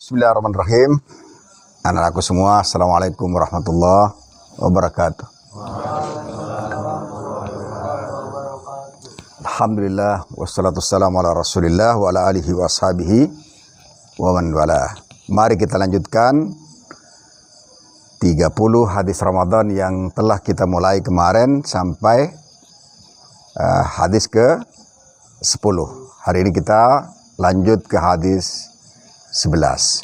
Bismillahirrahmanirrahim. Anak-anakku semua, assalamualaikum warahmatullahi wabarakatuh. Alhamdulillah, wassalatu wassalamu ala rasulillah wa ala alihi wa ashabihi wa man wala. Mari kita lanjutkan 30 hadis Ramadan yang telah kita mulai kemarin sampai hadis ke 10. Hari ini kita lanjut ke hadis 11.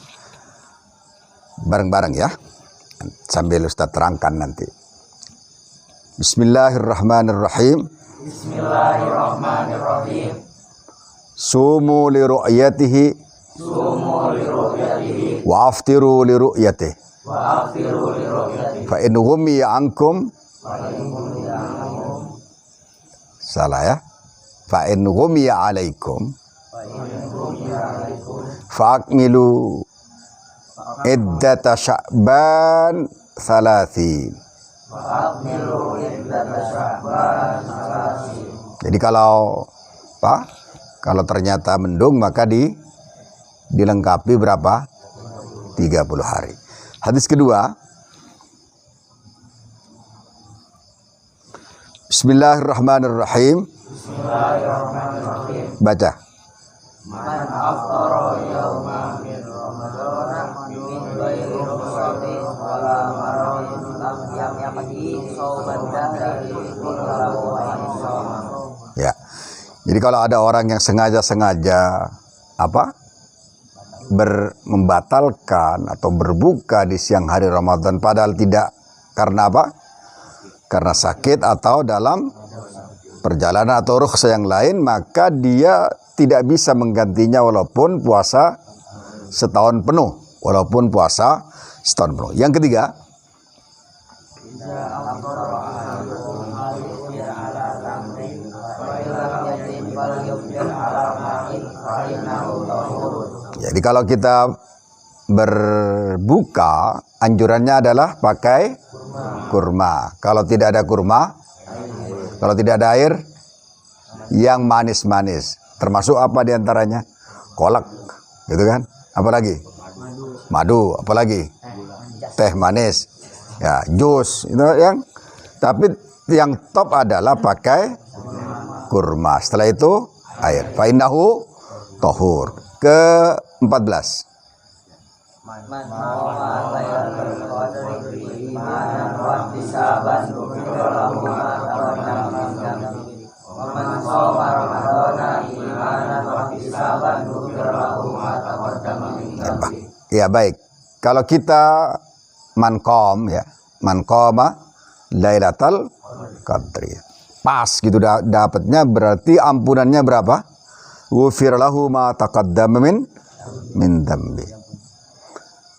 Bareng-bareng ya, sambil Ustaz terangkan nanti. Bismillahirrahmanirrahim. Bismillahirrahmanirrahim. Sumu li ru'yatihi wa aftiru li ru'yatihi. Fa in ghumiya ankum, salah ya. Fa in ghumiya alaikum fa'akmilu iddata sya'ban 30. Jadi kalau ternyata mendung maka dilengkapi berapa? 30 hari. Hadis kedua. Bismillahirrahmanirrahim. Baca. Man aftara yawma min Ramadan min ghairi rukhsatin wala marahin lam yaqdi shawban dahri kullahu ayyam. Ya. Jadi kalau ada orang yang sengaja membatalkan atau berbuka di siang hari Ramadan padahal tidak karena apa? Karena sakit atau dalam perjalanan atau rukhsah yang lain, maka dia tidak bisa menggantinya walaupun puasa setahun penuh. Yang ketiga, jadi kalau kita berbuka, anjurannya adalah pakai kurma. Kalau tidak ada kurma, kalau tidak ada air, yang manis-manis. Termasuk apa diantaranya? Kolak, gitu kan? Apalagi? Madu, apalagi? Teh manis, ya, jus, itu yang. Tapi yang top adalah pakai kurma. Setelah itu air. Fa innahu tahur. Ke-14. Man qama lailatul qadri imanan wa ihtisaban ghufira lahu ma taqaddama min dhanbihi. Wa man shoma ramadhana imanan wa ihtisaban ghufira lahu ma taqaddama min dhanbihi. Ya baik. Kalau kita man qama lailatul qadri. Pas gitu dapatnya, berarti ampunannya berapa? Ghufira lahu ma taqaddama min dhanbihi.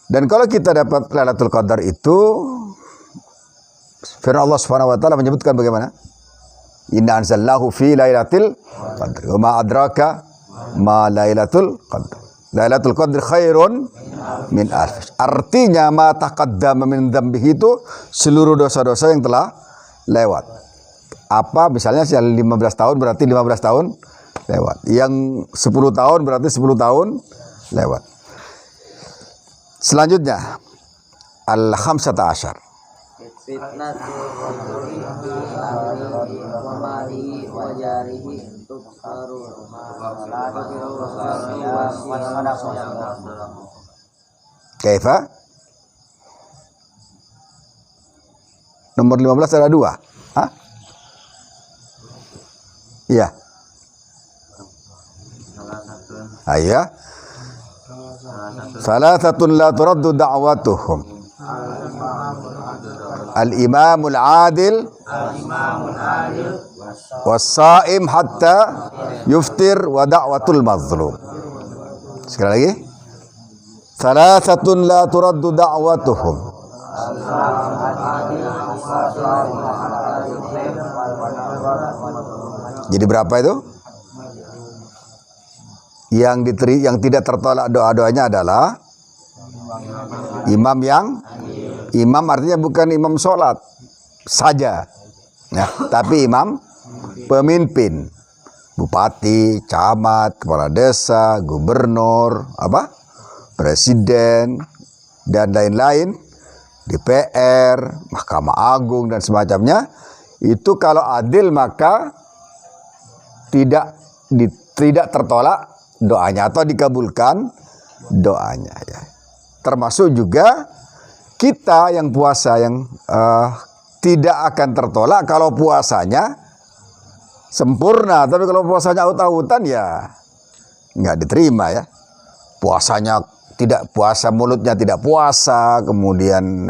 Dan kalau kita dapat Lailatul Qadar itu, firman Allah Subhanahu wa taala menyebutkan bagaimana? Inna anzalnahu fi lailatul qadr. Wa ma adraka ma lailatul qadr. Lailatul Qadr khairun min alf. Artinya ma taqaddama min dzambihi itu seluruh dosa-dosa yang telah lewat. Apa misalnya 15 tahun berarti 15 tahun lewat. Yang 10 tahun berarti 10 tahun lewat. Selanjutnya al-khamsata asyar. Fitnatul rajuli wa mali wa jarihi tukharu Kaifa? Nomor 15 ada 2. Hah? Iya. Ayah. Salasatun la turaddu da'watuhum. Al-imamul adil was-sa'im hatta yuftir wa da'watul mazlum. Sekali lagi. Salasatun la turaddu da'watuhum. Jadi berapa itu? Yang tidak tertolak doa-doanya adalah imam artinya bukan imam sholat saja, ya, tapi imam pemimpin, bupati, camat, kepala desa, gubernur, presiden, dan lain-lain, DPR, Mahkamah Agung dan semacamnya, itu kalau adil maka tidak tertolak doanya atau dikabulkan doanya ya. Termasuk juga kita yang puasa yang tidak akan tertolak kalau puasanya sempurna, tapi kalau puasanya aut-autan ya nggak diterima ya. Puasanya tidak puasa, mulutnya tidak puasa, kemudian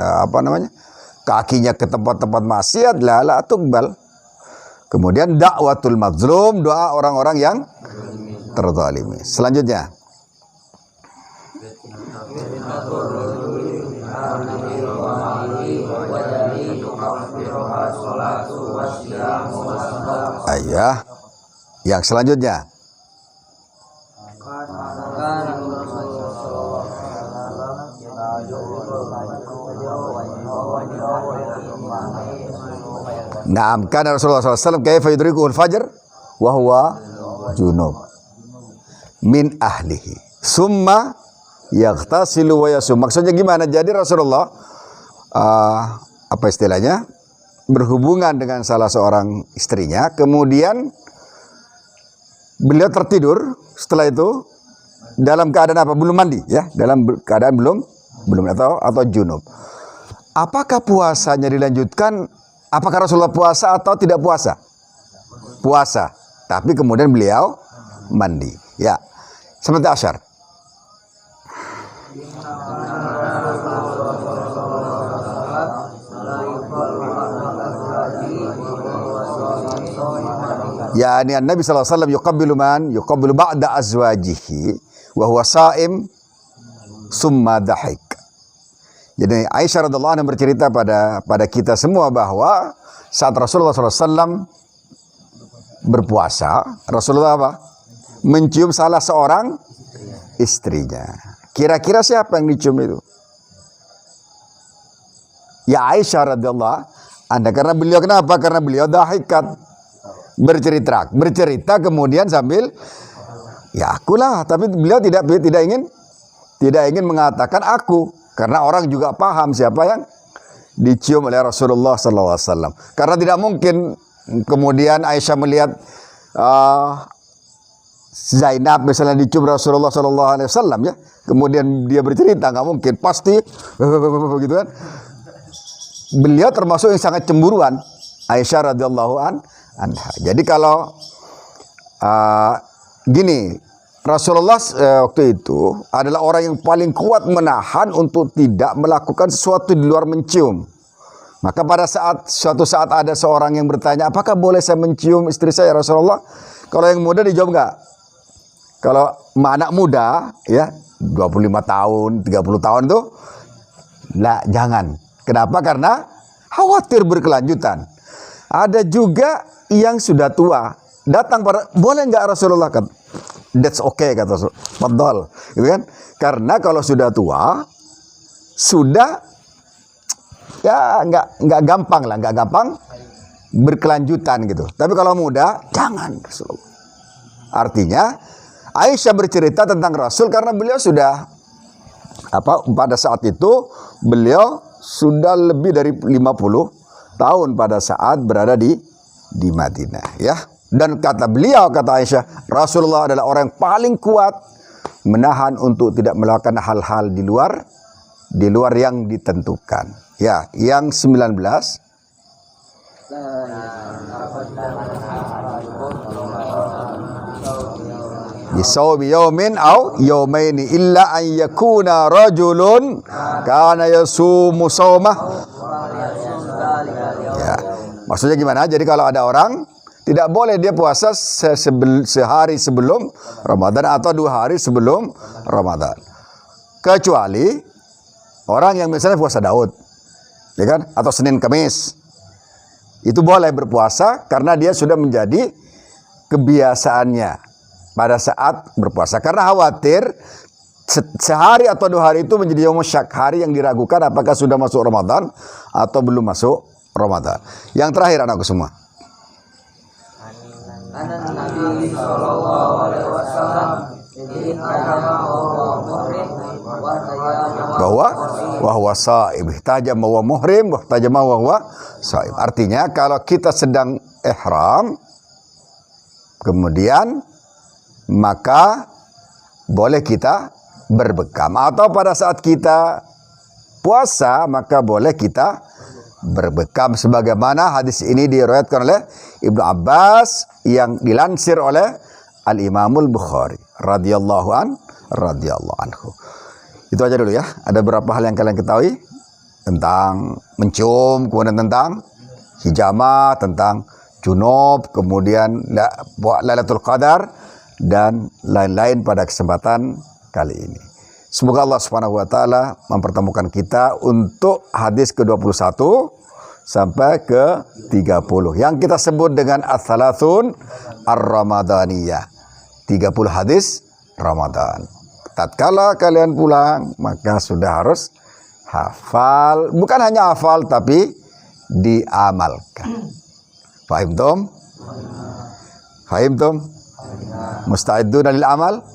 kakinya ke tempat-tempat maksiat, la tuqbal. Kemudian dakwatul mazlum, doa orang-orang yang terzalimi. Selanjutnya, ayah, yang selanjutnya, Naam, kana Rasulullah SAW kaifa yudrikuhul fajr wa huwa junub min ahlihi summa yaghtasilu wa yasum. Maksudnya gimana? Jadi Rasulullah apa istilahnya? Berhubungan dengan salah seorang istrinya, kemudian beliau tertidur, setelah itu dalam keadaan apa? Belum mandi ya, dalam keadaan belum atau junub. Apakah puasanya dilanjutkan? Apakah Rasulullah puasa atau tidak puasa? Puasa. Tapi kemudian beliau mandi. Ya. Seperti asyar. Ya, ini Nabi sallallahu alaihi wasallam yuqabbilu ba'da azwajihi wa huwa sha'im summa dahik. Jadi Aisyah radhiallahu anha bercerita pada kita semua bahwa saat Rasulullah SAW berpuasa, Rasulullah apa? Mencium salah seorang istrinya. Kira-kira siapa yang dicium itu? Ya Aisyah radhiallahu anha. Karena beliau kenapa? Karena beliau dahikat, bercerita kemudian sambil ya akulah. Tapi beliau tidak ingin mengatakan aku. Karena orang juga paham siapa yang dicium oleh Rasulullah SAW. Karena tidak mungkin kemudian Aisyah melihat Zainab misalnya dicium Rasulullah SAW ya. Kemudian dia bercerita, nggak mungkin. Pasti gitu kan. Beliau termasuk yang sangat cemburuan, Aisyah radhiyallahu anha. Jadi kalau gini, Rasulullah waktu itu adalah orang yang paling kuat menahan untuk tidak melakukan sesuatu di luar mencium. Maka pada suatu saat ada seorang yang bertanya, apakah boleh saya mencium istri saya Rasulullah? Kalau yang muda dijawab enggak. Kalau anak muda ya 25 tahun, 30 tahun itu lah jangan. Kenapa? Karena khawatir berkelanjutan. Ada juga yang sudah tua datang boleh enggak Rasulullah? That's okay kata Rasulullah. Gitu kan? Karena kalau sudah tua sudah ya nggak gampang berkelanjutan gitu. Tapi kalau muda jangan Rasulullah. Artinya Aisyah bercerita tentang Rasul karena beliau sudah pada saat itu beliau sudah lebih dari 50 tahun pada saat berada di Madinah ya. Dan kata beliau, kata Aisyah, Rasulullah adalah orang yang paling kuat menahan untuk tidak melakukan hal-hal di luar yang ditentukan. Ya, yang 19. Bisawmi yaumin au yaumaini illa an yakuna rajulun kana yasumu sawmah. Ya. Maksudnya gimana? Jadi kalau ada orang tidak boleh dia puasa sehari sebelum Ramadan atau 2 hari sebelum Ramadan. Kecuali orang yang misalnya puasa Daud, ya kan? Atau Senin Kamis. Itu boleh berpuasa karena dia sudah menjadi kebiasaannya pada saat berpuasa. Karena khawatir sehari atau 2 hari itu menjadi yaum syak, hari yang diragukan apakah sudah masuk Ramadan atau belum masuk Ramadan. Yang terakhir anakku semua. Nabi sallallahu alaihi wasallam bahwa huwa shaim, ihtajama wa muhrim, wa ihtajama wa huwa shaim. Artinya kalau kita sedang ihram kemudian maka boleh kita berbekam, atau pada saat kita puasa maka boleh kita berbekam, sebagaimana hadis ini diriwayatkan oleh Ibnu Abbas yang dilansir oleh Al-Imamul Bukhari radhiyallahu anhu. Itu aja dulu ya. Ada beberapa hal yang kalian ketahui tentang mencium, kemudian tentang hijama, tentang junub, kemudian Lailatul Qadar dan lain-lain pada kesempatan kali ini. Semoga Allah Subhanahu wa taala mempertemukan kita untuk hadis ke-21 sampai ke-30 yang kita sebut dengan Ats-Tsalathun Ar-Ramadaniyah. 30 hadis Ramadan. Tatkala kalian pulang maka sudah harus hafal, bukan hanya hafal tapi diamalkan. Fahimtum? Fahimtum? Musta'iduna lil amal?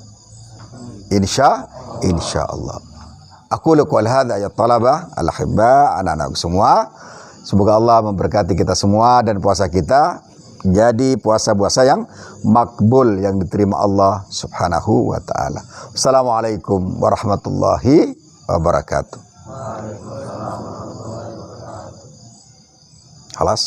Insyaallah. Aku qoul hadza ya talabah al-ahibba, anak-anak semua. Semoga Allah memberkati kita semua dan puasa kita jadi puasa-puasa yang makbul, yang diterima Allah Subhanahu wa taala. Assalamualaikum warahmatullahi wabarakatuh. Halas.